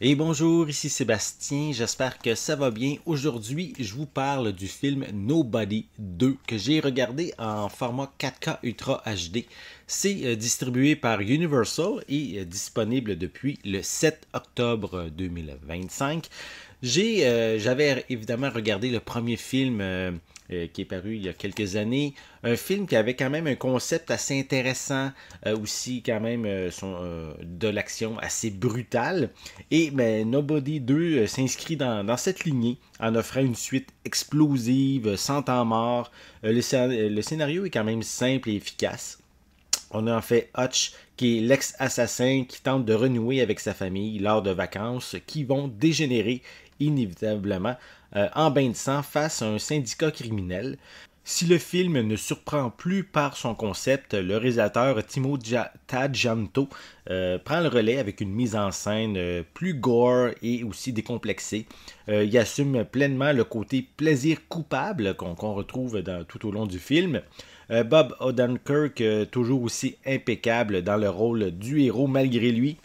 Et bonjour, ici Sébastien, j'espère que ça va bien. Aujourd'hui, je vous parle du film Nobody 2 que j'ai regardé en format 4K Ultra HD. C'est distribué par Universal et disponible depuis le 7 octobre 2025. J'avais évidemment regardé le premier film qui est paru il y a quelques années. Un film qui avait quand même un concept assez intéressant, aussi quand même de l'action assez brutale. Et Nobody 2 s'inscrit dans cette lignée en offrant une suite explosive, sans temps mort. Le scénario est quand même simple et efficace. On a en fait Hutch, qui est l'ex-assassin qui tente de renouer avec sa famille lors de vacances qui vont dégénérer inévitablement en bain de sang face à un syndicat criminel. Si le film ne surprend plus par son concept, le réalisateur Timo Tadjanto prend le relais avec une mise en scène plus gore et aussi décomplexée. Il assume pleinement le côté plaisir coupable qu'on retrouve tout au long du film. Bob Odenkirk, toujours aussi impeccable dans le rôle du héros malgré lui,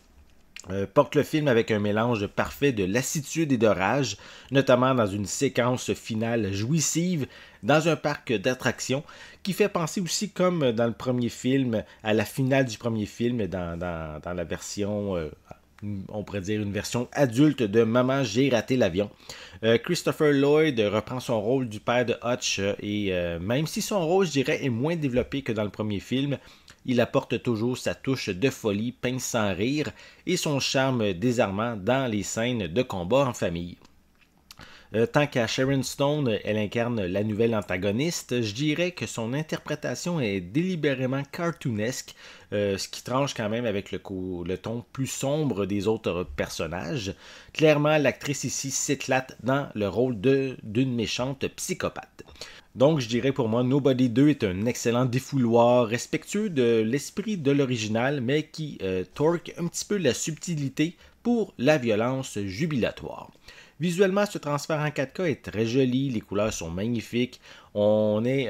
porte le film avec un mélange parfait de lassitude et de rage, notamment dans une séquence finale jouissive dans un parc d'attractions qui fait penser aussi, comme dans le premier film, à la finale du premier film dans la version on pourrait dire une version adulte de Maman, j'ai raté l'avion. Christopher Lloyd reprend son rôle du père de Hutch et même si son rôle, je dirais, est moins développé que dans le premier film, il apporte toujours sa touche de folie, pince sans rire et son charme désarmant dans les scènes de combat en famille. Tant qu'à Sharon Stone, elle incarne la nouvelle antagoniste, je dirais que son interprétation est délibérément cartoonesque, ce qui tranche quand même avec le ton plus sombre des autres personnages. Clairement, l'actrice ici s'éclate dans le rôle d'une méchante psychopathe. Donc, je dirais pour moi, Nobody 2 est un excellent défouloir, respectueux de l'esprit de l'original, mais qui torque un petit peu la subtilité pour la violence jubilatoire. Visuellement, ce transfert en 4K est très joli, les couleurs sont magnifiques. On est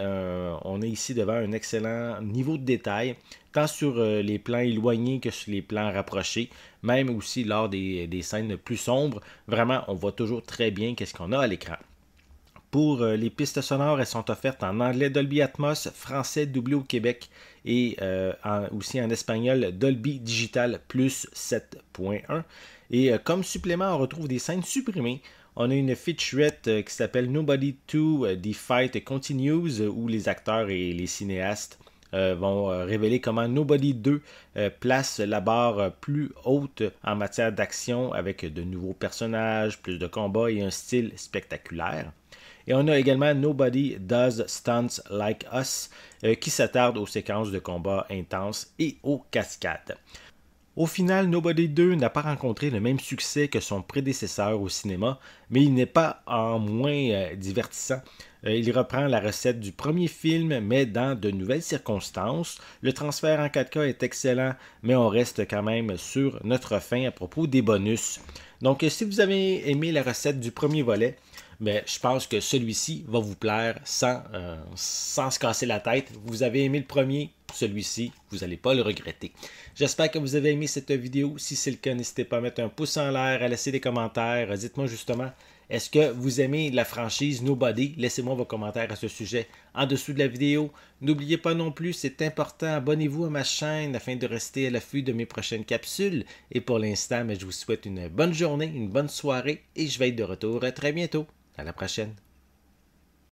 ici devant un excellent niveau de détail, tant sur les plans éloignés que sur les plans rapprochés, même aussi lors des scènes plus sombres. Vraiment, on voit toujours très bien qu'est-ce qu'on a à l'écran. Pour les pistes sonores, elles sont offertes en anglais Dolby Atmos, français doublé au Québec et aussi en espagnol Dolby Digital Plus 7.1. Et comme supplément, on retrouve des scènes supprimées. On a une featurette qui s'appelle Nobody 2, The Fight Continues, où les acteurs et les cinéastes vont révéler comment Nobody 2 place la barre plus haute en matière d'action avec de nouveaux personnages, plus de combats et un style spectaculaire. Et on a également Nobody Does Stunts Like Us qui s'attarde aux séquences de combats intenses et aux cascades. Au final, Nobody 2 n'a pas rencontré le même succès que son prédécesseur au cinéma, mais il n'est pas en moins divertissant. Il reprend la recette du premier film, mais dans de nouvelles circonstances. Le transfert en 4K est excellent, mais on reste quand même sur notre fin à propos des bonus. Donc, si vous avez aimé la recette du premier volet, je pense que celui-ci va vous plaire sans se casser la tête. Vous avez aimé le premier, celui-ci, vous n'allez pas le regretter. J'espère que vous avez aimé cette vidéo. Si c'est le cas, n'hésitez pas à mettre un pouce en l'air, à laisser des commentaires. Dites-moi justement, est-ce que vous aimez la franchise Nobody? Laissez-moi vos commentaires à ce sujet en dessous de la vidéo. N'oubliez pas non plus, c'est important, abonnez-vous à ma chaîne afin de rester à l'affût de mes prochaines capsules. Et pour l'instant, je vous souhaite une bonne journée, une bonne soirée et je vais être de retour très bientôt. À la prochaine.